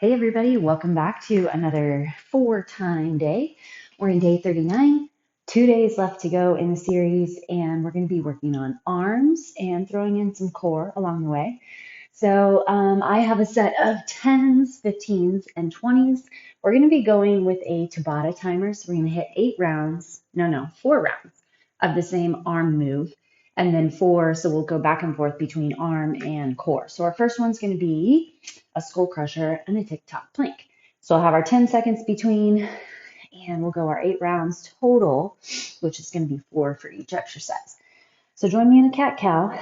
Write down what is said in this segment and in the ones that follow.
Hey everybody, welcome back to another 4-time day. We're in day 39, 2 days left to go in the series, and we're going to be working on arms and throwing in some core along the way. So I have a set of 10s, 15s, and 20s. We're going to be going with a Tabata timer, so we're going to hit 4 rounds of the same arm move, and then 4, so we'll go back and forth between arm and core. So our first one's going to be a skull crusher and a tick-tock plank. So I'll have our 10 seconds between, and we'll go our 8 rounds total, which is going to be 4 for each exercise. So join me in a cat-cow.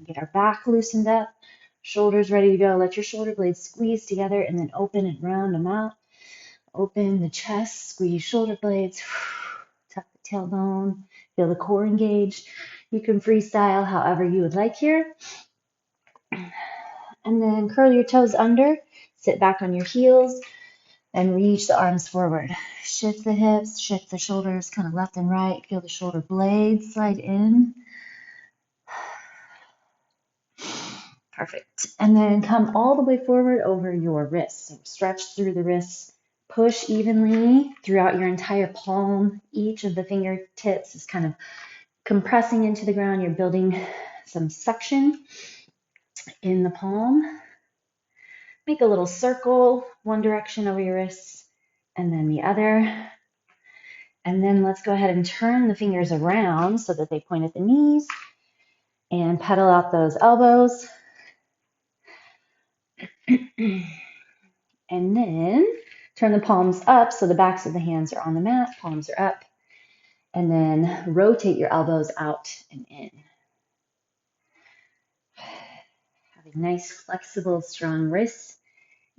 Get our back loosened up, shoulders ready to go. Let your shoulder blades squeeze together and then open and round them out. Open the chest, squeeze shoulder blades, tuck the tailbone, feel the core engaged. You can freestyle however you would like here. And then curl your toes under, sit back on your heels, and reach the arms forward. Shift the hips, shift the shoulders kind of left and right. Feel the shoulder blades slide in. Perfect. And then come all the way forward over your wrists. So stretch through the wrists. Push evenly throughout your entire palm. Each of the fingertips is kind of compressing into the ground. You're building some suction in the palm. Make a little circle, one direction over your wrists and then the other. And then let's go ahead and turn the fingers around so that they point at the knees and pedal out those elbows. And then turn the palms up so the backs of the hands are on the mat, palms are up. And then rotate your elbows out and in. Having nice, flexible, strong wrists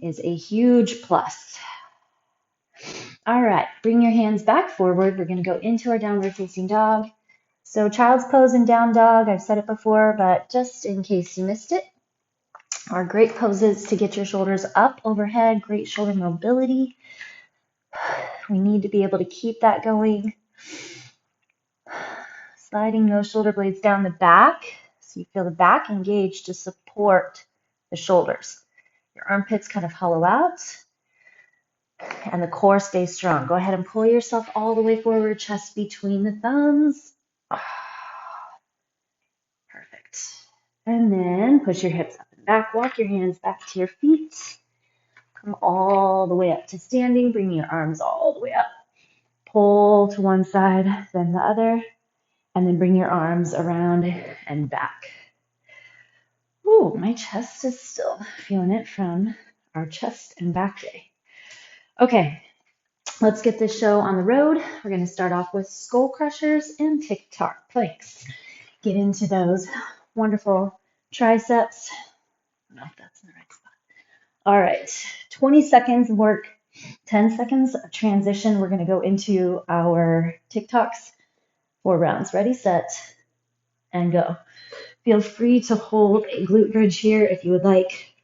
is a huge plus. All right, bring your hands back forward. We're going to go into our downward facing dog. So child's pose and down dog, I've said it before, but just in case you missed it, are great poses to get your shoulders up overhead, great shoulder mobility. We need to be able to keep that going. Sliding those shoulder blades down the back so you feel the back engaged to support the shoulders. Your armpits kind of hollow out and the core stays strong. Go ahead and pull yourself all the way forward, chest between the thumbs. Perfect. And then push your hips up and back. Walk your hands back to your feet. Come all the way up to standing. Bring your arms all the way up. Pull to one side, then the other. And then bring your arms around and back. Ooh, my chest is still feeling it from our chest and back day. Okay, let's get this show on the road. We're going to start off with skull crushers and tick-tock planks. Get into those wonderful triceps. I don't know if that's in the right spot. All right, 20 seconds of work, 10 seconds of transition. We're going to go into our Ticktocks. 4 rounds. Ready, set, and go. Feel free to hold a glute bridge here if you would like.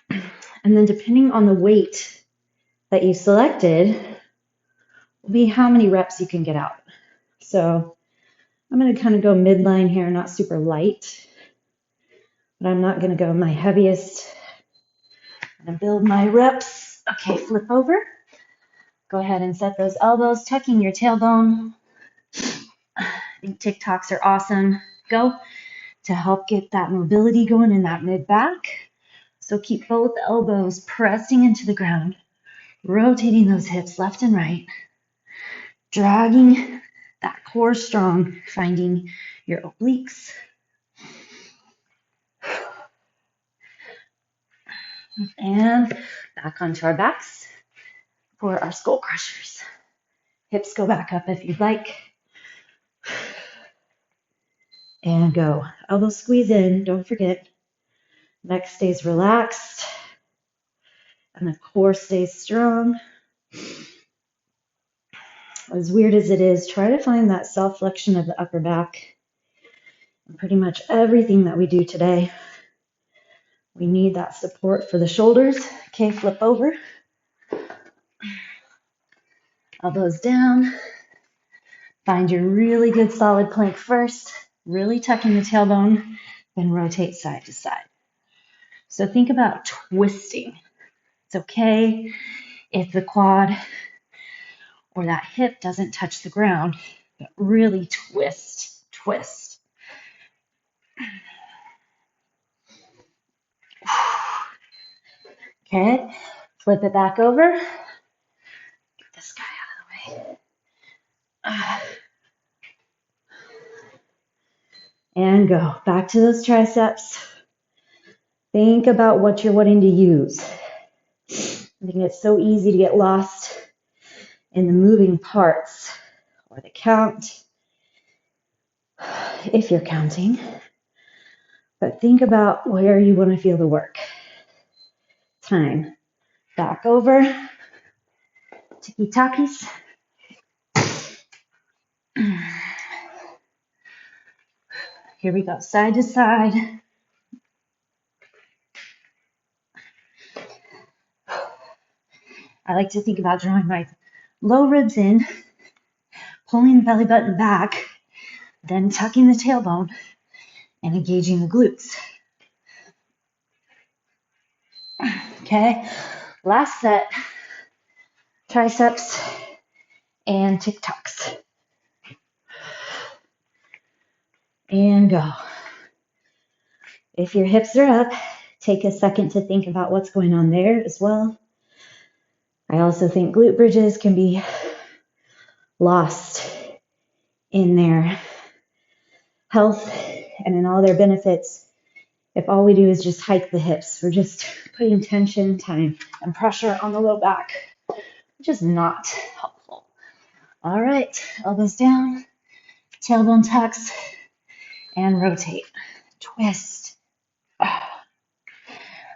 And then depending on the weight that you selected, will be how many reps you can get out. So I'm going to kind of go midline here, not super light, but I'm not going to go my heaviest. I'm going to build my reps. Okay, flip over. Go ahead and set those elbows, tucking your tailbone. I think Ticktocks are awesome. Go to help get that mobility going in that mid back. So keep both elbows pressing into the ground, rotating those hips left and right, dragging that core strong, finding your obliques. And back onto our backs for our skull crushers. Hips go back up if you'd like. And go. Elbows squeeze in, don't forget. Neck stays relaxed. And the core stays strong. As weird as it is, try to find that self-flexion of the upper back. And pretty much everything that we do today, we need that support for the shoulders. Okay, flip over. Elbows down. Find your really good solid plank first. Really tucking the tailbone, then rotate side to side. So think about twisting. It's okay if the quad or that hip doesn't touch the ground, but really twist, twist. Okay, flip it back over. Get this guy out of the way. And go. Back to those triceps. Think about what you're wanting to use. I think it's so easy to get lost in the moving parts or the count, if you're counting. But think about where you want to feel the work. Time. Back over. Ticktocks. Here we go. Side to side. I like to think about drawing my low ribs in, pulling the belly button back, then tucking the tailbone and engaging the glutes. Okay, last set, triceps and Ticktocks. And go. If your hips are up, take a second to think about what's going on there as well. I also think glute bridges can be lost in their health and in all their benefits if all we do is just hike the hips. We're just putting tension, time, and pressure on the low back, which is not helpful. All right, elbows down, tailbone tucks, and rotate. Twist.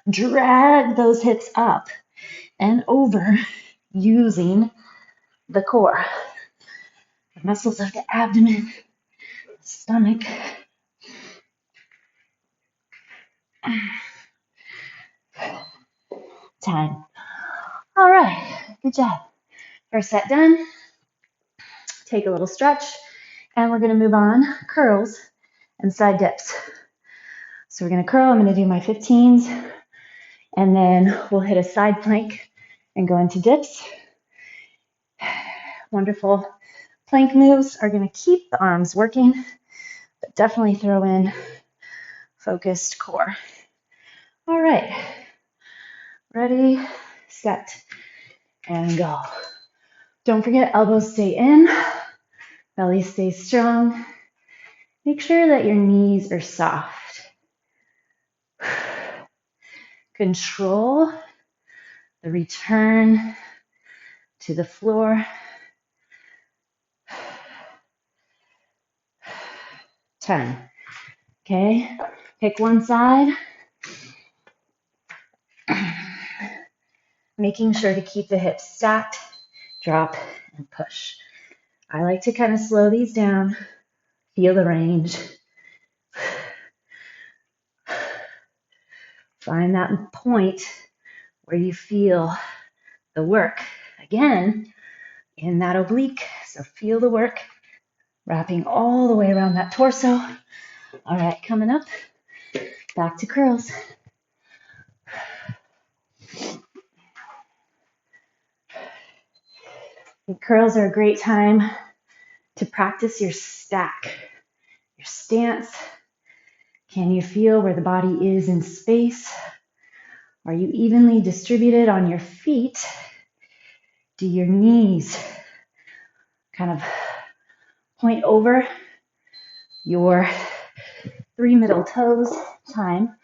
Drag those hips up and over using the core. The muscles of the abdomen, stomach. Time. All right, good job. First set done. Take a little stretch, and we're going to move on. Curls and side dips. So we're going to curl. I'm going to do my 15s, and then we'll hit a side plank and go into dips. Wonderful plank moves are going to keep the arms working, but definitely throw in focused core. All right, ready, set, and go. Don't forget, elbows stay in, belly stays strong. Make sure that your knees are soft. Control the return to the floor. Time. Okay, pick one side. Making sure to keep the hips stacked, drop, and push. I like to kind of slow these down, feel the range. Find that point where you feel the work. Again, in that oblique, so feel the work, wrapping all the way around that torso. All right, coming up, back to curls. And curls are a great time to practice your stack, your stance. Can you feel where the body is in space? Are you evenly distributed on your feet? Do your knees kind of point over your 3 middle toes? Time.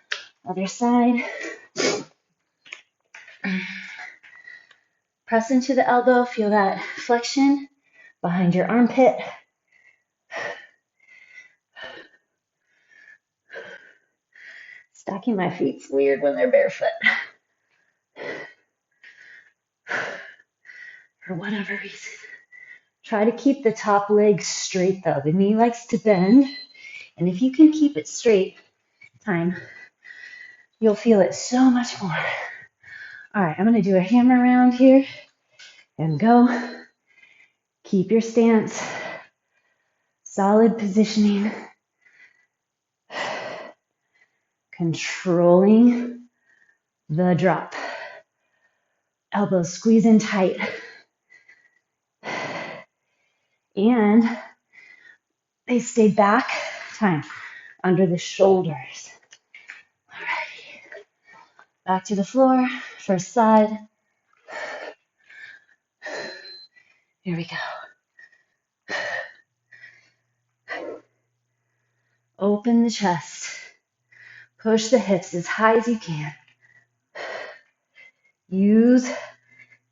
Other side. Press into the elbow. Feel that flexion behind your armpit. Stacking my feet's weird when they're barefoot. For whatever reason. Try to keep the top leg straight though. The knee likes to bend. And if you can keep it straight, time, you'll feel it so much more. All right, I'm going to do a hammer round here and go. Keep your stance. Solid positioning. Controlling the drop. Elbows squeeze in tight. And they stay back, time, under the shoulders. All right. Back to the floor, first side. Here we go. Open the chest. Push the hips as high as you can. Use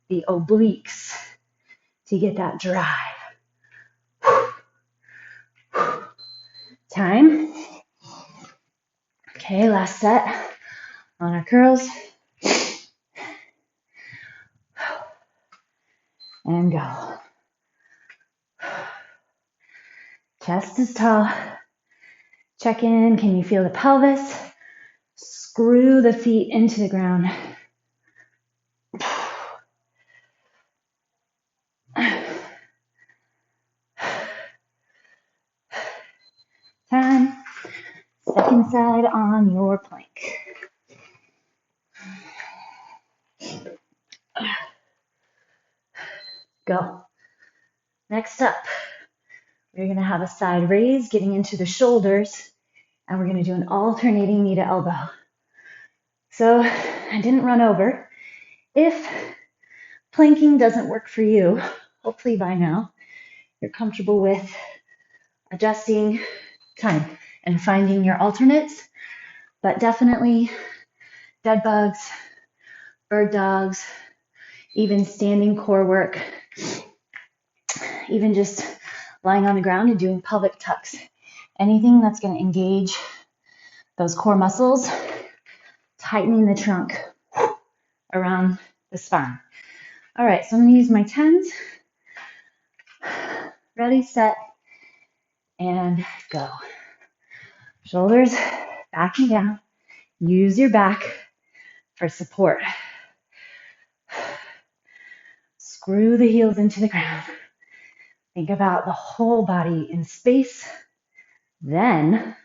the obliques to get that drive. Time. Okay, last set on our curls. And go. Chest is tall. Check in. Can you feel the pelvis? Screw the feet into the ground. Time. Second side on your plank. Go. Next up, we're going to have a side raise getting into the shoulders, and we're going to do an alternating knee to elbow. So I didn't run over. If planking doesn't work for you, hopefully by now you're comfortable with adjusting time and finding your alternates, but definitely dead bugs, bird dogs, even standing core work, even just lying on the ground and doing pelvic tucks. Anything that's going to engage those core muscles, tightening the trunk around the spine. All right, so I'm going to use my 10s. Ready, set, and go. Shoulders back and down. Use your back for support. Screw the heels into the ground. Think about the whole body in space. Then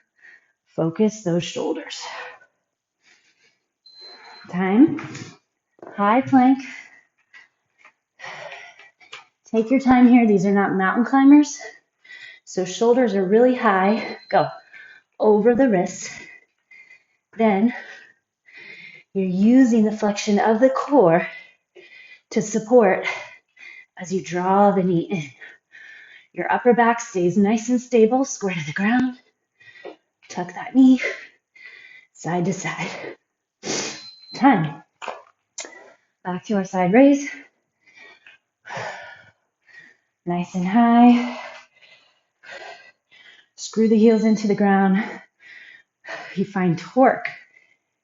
focus those shoulders. Time. High plank. Take your time here. These are not mountain climbers. So shoulders are really high. Go over the wrists. Then you're using the flexion of the core to support as you draw the knee in. Your upper back stays nice and stable, square to the ground. Tuck that knee, side to side. Time. Back to our side raise. Nice and high. Screw the heels into the ground. You find torque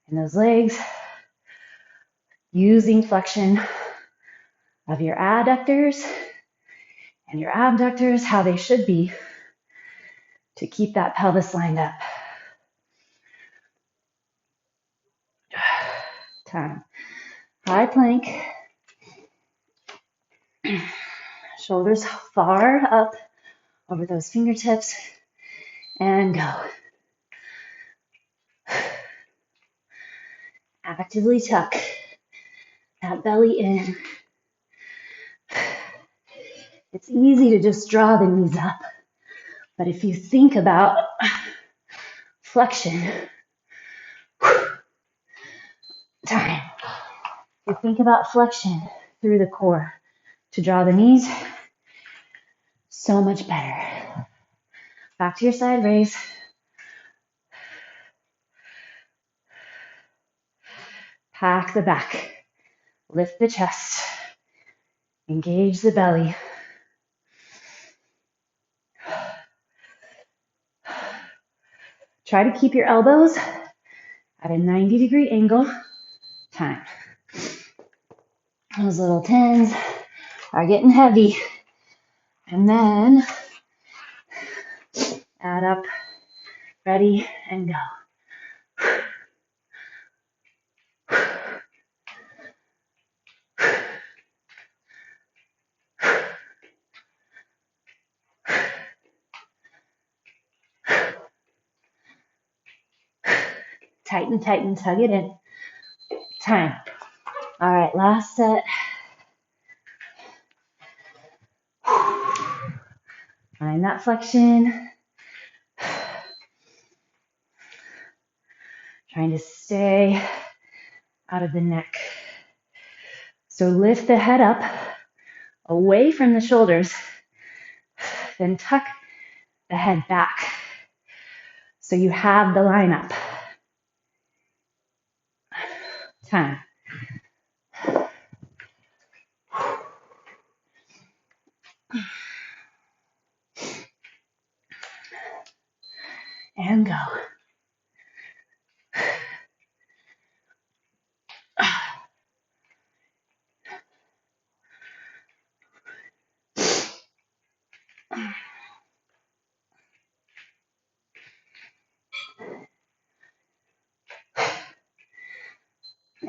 in those legs. Using flexion of your adductors and your abductors, how they should be, to keep that pelvis lined up. Time. High plank. Shoulders far up over those fingertips. And go. Actively tuck that belly in. It's easy to just draw the knees up. But if you think about flexion, time. If you think about flexion through the core to draw the knees, so much better. Back to your side raise. Pack the back. Lift the chest. Engage the belly. Try to keep your elbows at a 90-degree angle. Time. Those little 10s are getting heavy. And then add up. Ready, and go. Tighten, tighten, tug it in. Time. All right, last set. Find that flexion. Trying to stay out of the neck. So lift the head up away from the shoulders, then tuck the head back so you have the line up. Time. And go.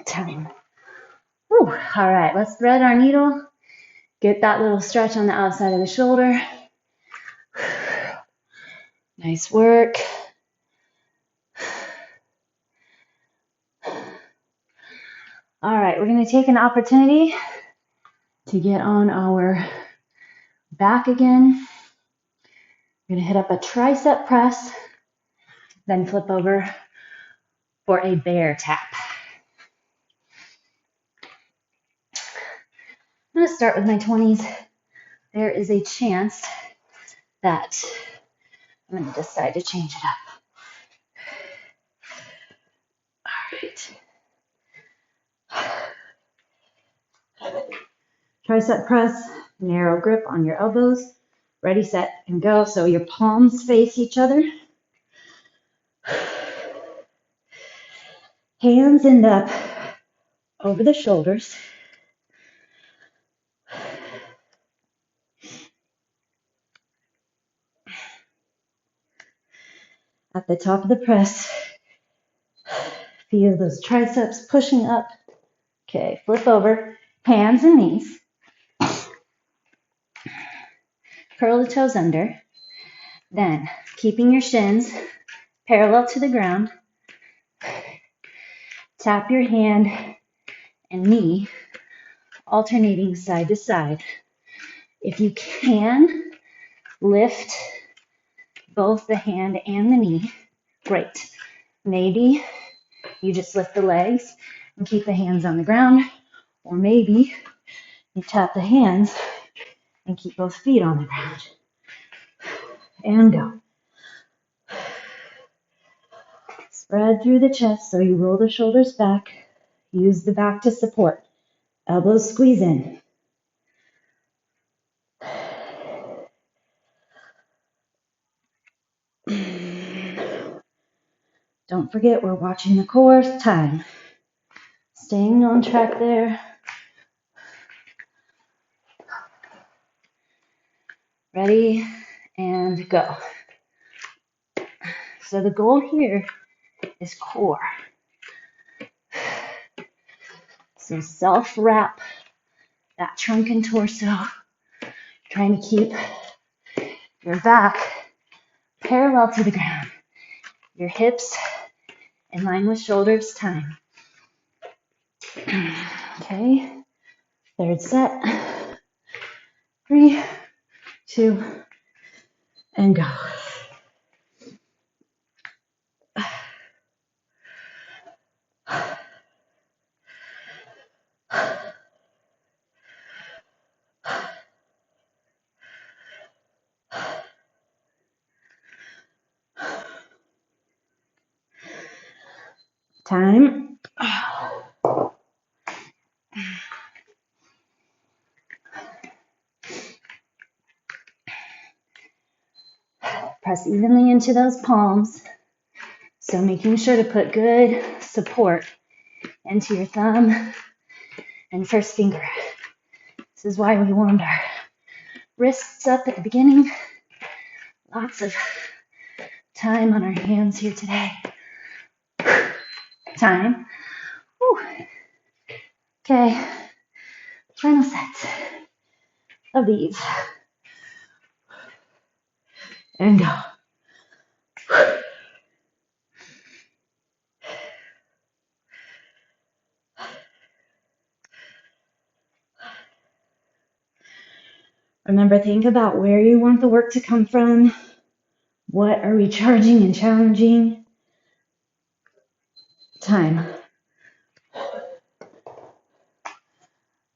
Time. Whew. All right, let's thread our needle. Get that little stretch on the outside of the shoulder. Nice work. All right, we're going to take an opportunity to get on our back again. We're going to hit up a tricep press, then flip over for a bear tap. I'm going to start with my 20s. There is a chance that I'm going to decide to change it up. All right. Tricep press, narrow grip on your elbows. Ready, set, and go. So your palms face each other. Hands end up over the shoulders. At the top of the press, feel those triceps pushing up. Okay, flip over, hands and knees. Curl the toes under. Then, keeping your shins parallel to the ground, tap your hand and knee, alternating side to side. If you can, lift both the hand and the knee. Great. Maybe you just lift the legs and keep the hands on the ground, or maybe you tap the hands and keep both feet on the ground. And go. Spread through the chest so you roll the shoulders back. Use the back to support. Elbows squeeze in. Don't forget, we're watching the core. Time. Staying on track there. Ready, and go. So the goal here is core. So self-wrap that trunk and torso. Trying to keep your back parallel to the ground. Your hips in line with shoulders. Time. Okay. Third set. 3, 2, and go. Time. Press evenly into those palms. So making sure to put good support into your thumb and first finger. This is why we warmed our wrists up at the beginning. Lots of time on our hands here today. Time. Whew. Okay, final set of these. And go. Remember, think about where you want the work to come from. What are we charging and challenging? Time.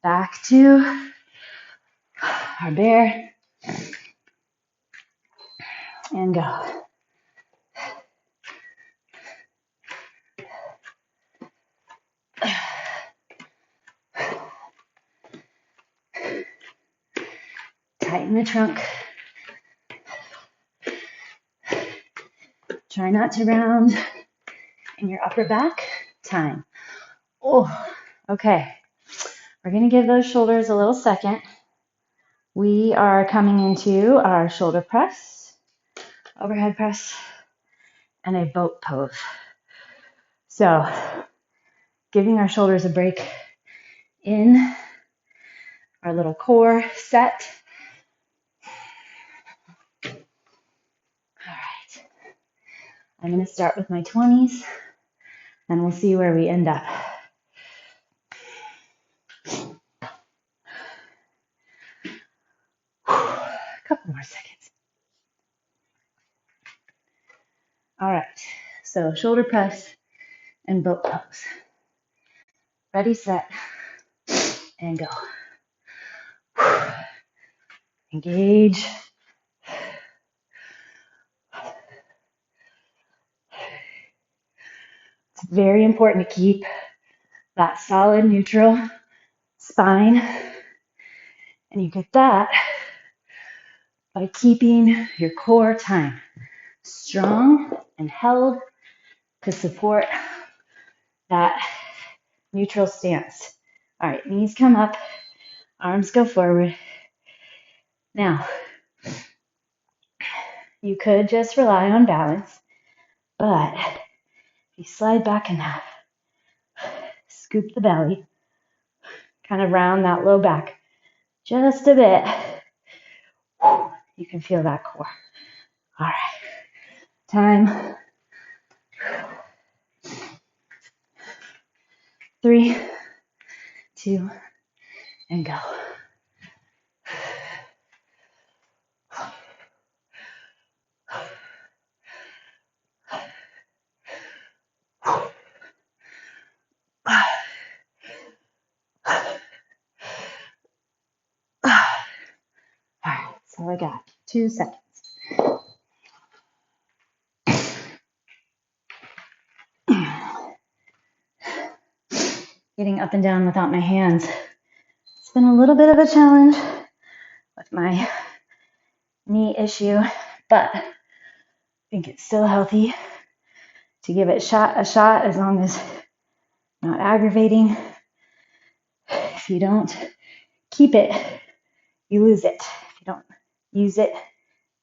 Back to our bear and go. Tighten the trunk. Try not to round in your upper back. Time. Oh, okay. We're going to give those shoulders a little second. We are coming into our shoulder press, overhead press, and a boat pose. So, giving our shoulders a break in our little core set. All right. I'm going to start with my 20s, and we'll see where we end up. A couple more seconds. All right. So, shoulder press and boat pose. Ready, set, and go. Engage. It's very important to keep that solid neutral spine, and you get that by keeping your core time strong and held to support that neutral stance. All right, knees come up, arms go forward. Now, you could just rely on balance, but if you slide back enough, scoop the belly, kind of round that low back just a bit, you can feel that core. All right, time. 3, 2, and go. All right, so I got 2 seconds. Getting up and down without my hands. It's been a little bit of a challenge with my knee issue, but I think it's still healthy to give it a shot as long as not aggravating. If you don't keep it, you lose it. If you don't use it,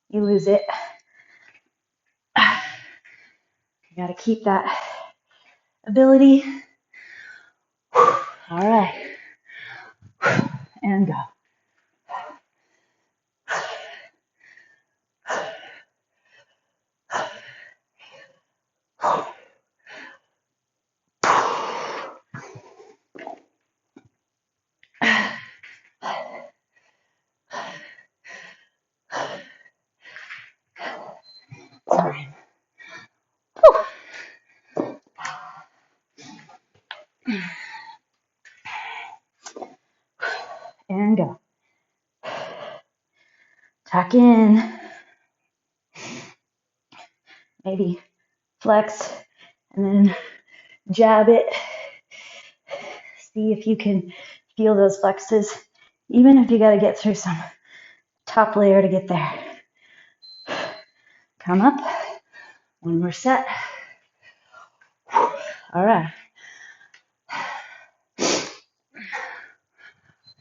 you lose it. You got to keep that ability. All right. And go. Time. And go. Tuck in. Maybe flex and then jab it. See if you can feel those flexes, even if you got to get through some top layer to get there. Come up. One more set. All right.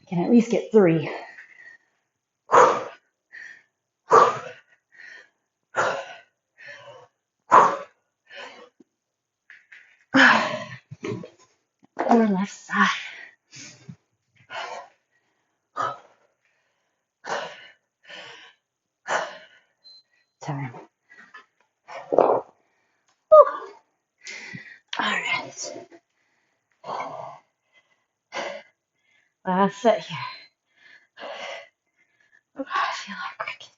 I can at least get 3. Or left side. Time. All right. Last set here. I feel like cricket.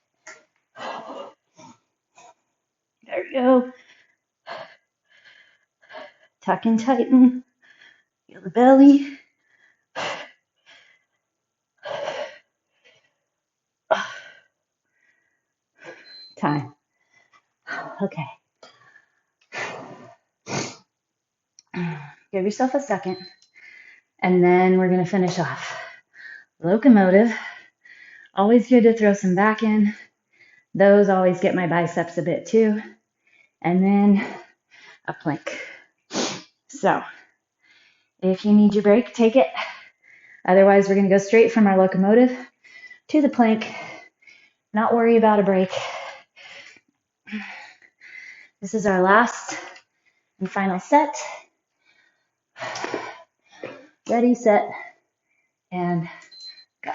There we go. Tuck and tighten. Feel the belly. Time. Okay. Give yourself a second. And then we're going to finish off. Locomotive. Always good to throw some back in. Those always get my biceps a bit too. And then a plank. So if you need your break, take it. Otherwise, we're going to go straight from our locomotive to the plank. Not worry about a break. This is our last and final set. Ready, set, and go.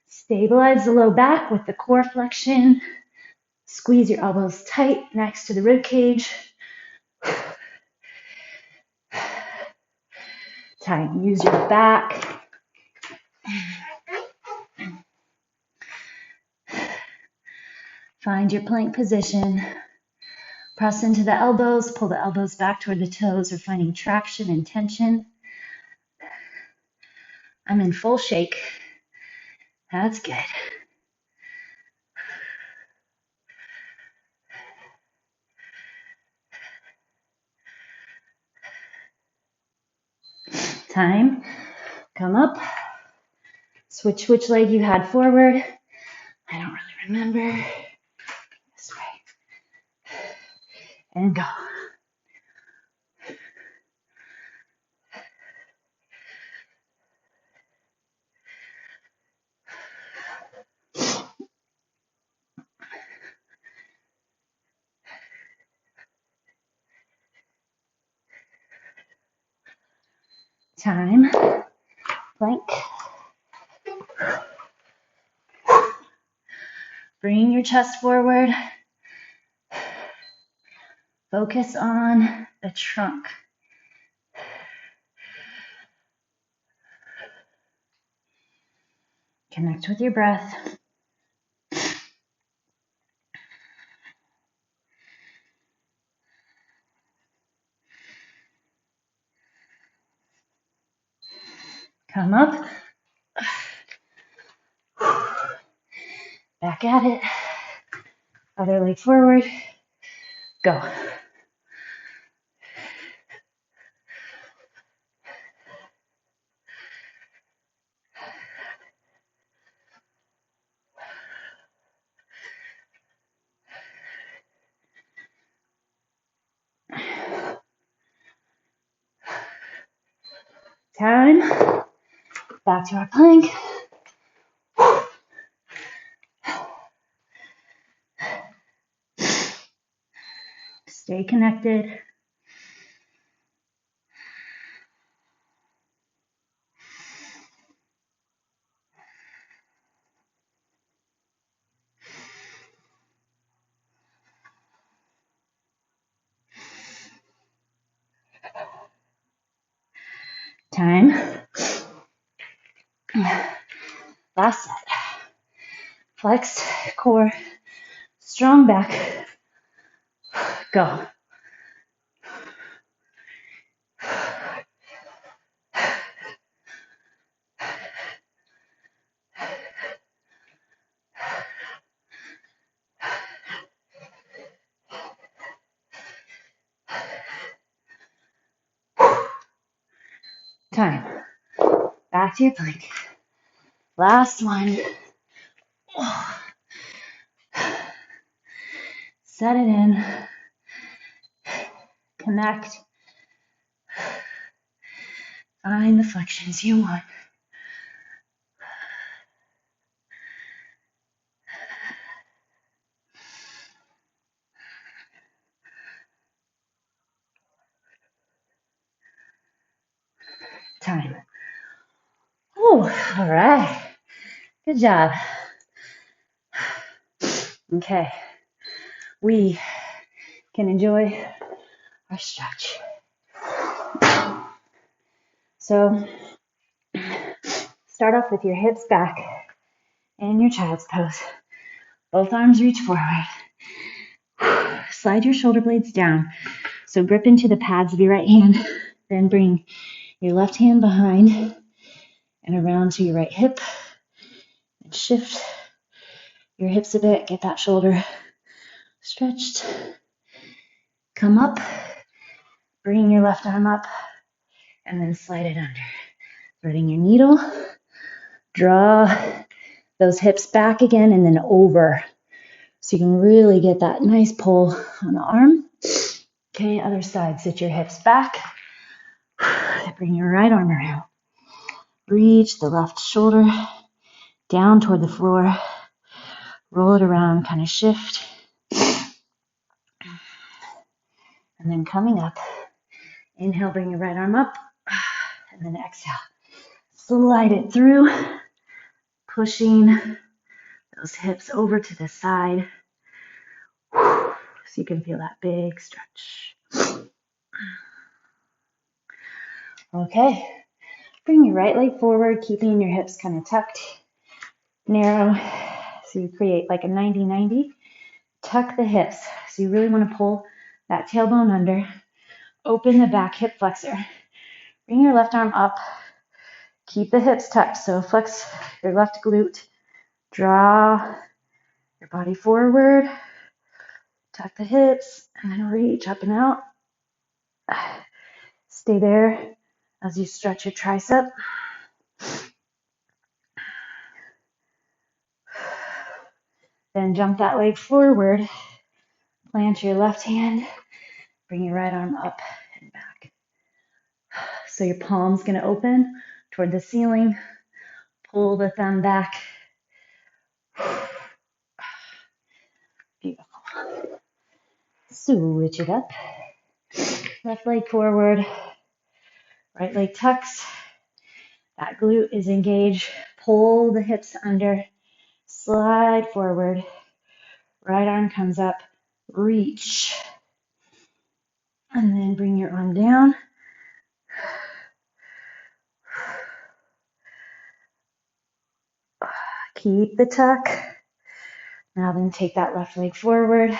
Stabilize the low back with the core flexion. Squeeze your elbows tight next to the rib cage. Time. Use your back. Find your plank position. Press into the elbows. Pull the elbows back toward the toes. We're finding traction and tension. I'm in full shake. That's good. Time. Come up. Switch which leg you had forward. I don't really remember. This way. And go. Time. Plank. Bring your chest forward. Focus on the trunk. Connect with your breath. Come up. Back at it. Other leg forward. Go. Time. Back to our plank. Stay connected. Time. Last set. Flexed core. Strong back. Go. Time. Back to your plank. Last one. Set it in. Connect. Find the flexions you want. Time. Oh, all right. Good job. Okay. We can enjoy or stretch. So start off with your hips back in your child's pose. Both arms reach forward. Slide your shoulder blades down. So grip into the pads of your right hand. Then bring your left hand behind and around to your right hip. And shift your hips a bit. Get that shoulder stretched. Come up. Bring your left arm up. And then slide it under. Threading your needle. Draw those hips back again and then over. So you can really get that nice pull on the arm. Okay, other side. Sit your hips back. Bring your right arm around. Reach the left shoulder down toward the floor. Roll it around, kind of shift. And then coming up. Inhale, bring your right arm up. And then exhale. Slide it through. Pushing those hips over to the side. So you can feel that big stretch. Okay. Bring your right leg forward, keeping your hips kind of tucked, narrow. So you create like a 90-90. Tuck the hips. So you really want to pull that tailbone under. Open the back hip flexor. Bring your left arm up. Keep the hips tucked. So flex your left glute. Draw your body forward. Tuck the hips and then reach up and out. Stay there as you stretch your tricep. Then jump that leg forward. Plant your left hand. Bring your right arm up and back. So your palm's going to open toward the ceiling. Pull the thumb back. Beautiful. Switch it up. Left leg forward. Right leg tucks. That glute is engaged. Pull the hips under. Slide forward. Right arm comes up. Reach. And then bring your arm down. Keep the tuck. Now then take that left leg forward.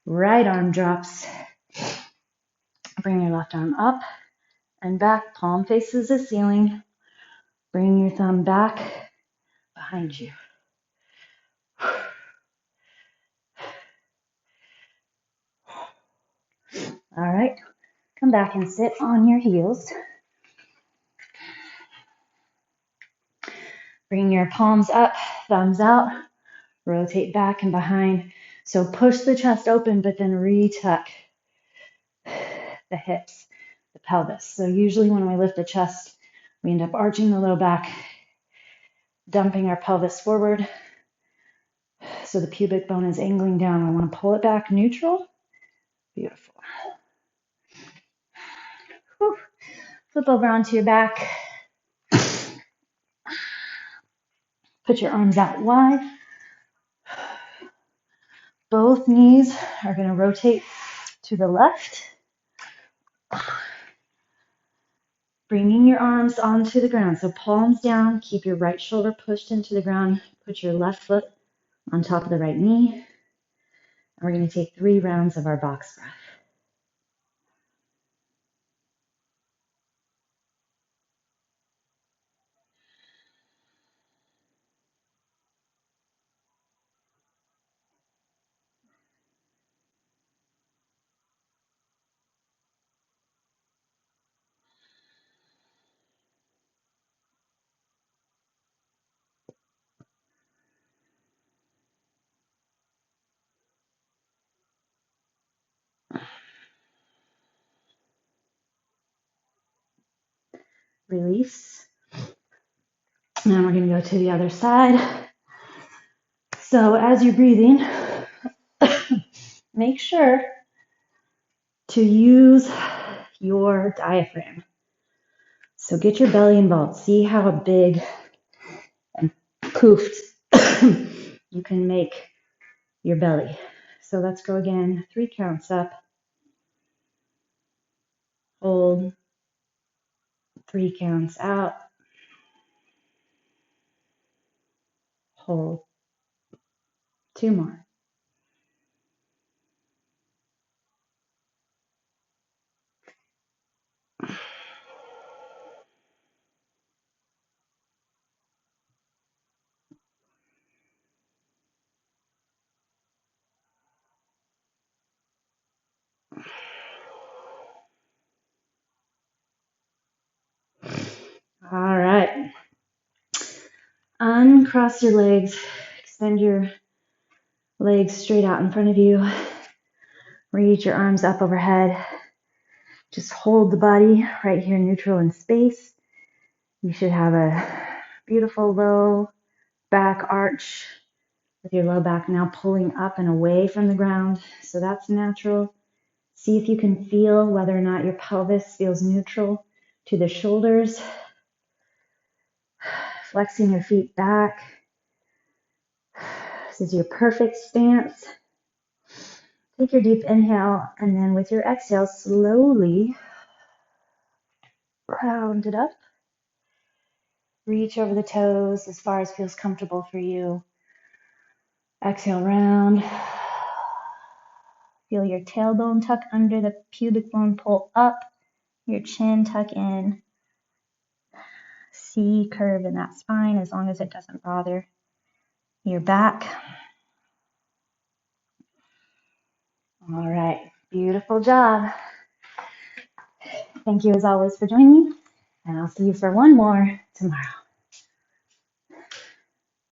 Right arm drops. Bring your left arm up and back. Palm faces the ceiling. Bring your thumb back behind you. All right. Come back and sit on your heels. Bring your palms up, thumbs out. Rotate back and behind. So push the chest open, but then retuck the hips, the pelvis. So usually when we lift the chest, we end up arching the low back, dumping our pelvis forward. So the pubic bone is angling down. We want to pull it back neutral. Beautiful. Whew. Flip over onto your back. Put your arms out wide. Both knees are going to rotate to the left. Bringing your arms onto the ground. So palms down. Keep your right shoulder pushed into the ground. Put your left foot on top of the right knee. And we're going to take 3 rounds of our box breath. Release. Now we're going to go to the other side. So as you're breathing, make sure to use your diaphragm. So get your belly involved. See how big and poofed you can make your belly. So let's go again. 3 counts up. Hold 3 counts out. Hold 2 more. All right. Uncross your legs. Extend your legs straight out in front of you. Reach your arms up overhead. Just hold the body right here neutral in space. You should have a beautiful low back arch with your low back now pulling up and away from the ground. So that's natural. See if you can feel whether or not your pelvis feels neutral to the shoulders. Flexing your feet back. This is your perfect stance. Take your deep inhale, and then with your exhale, slowly round it up. Reach over the toes as far as feels comfortable for you. Exhale, round. Feel your tailbone tuck under, the pubic bone pull up, your chin tuck in. C curve in that spine as long as it doesn't bother your back. All right, beautiful job. Thank you as always for joining me, and I'll see you for one more tomorrow.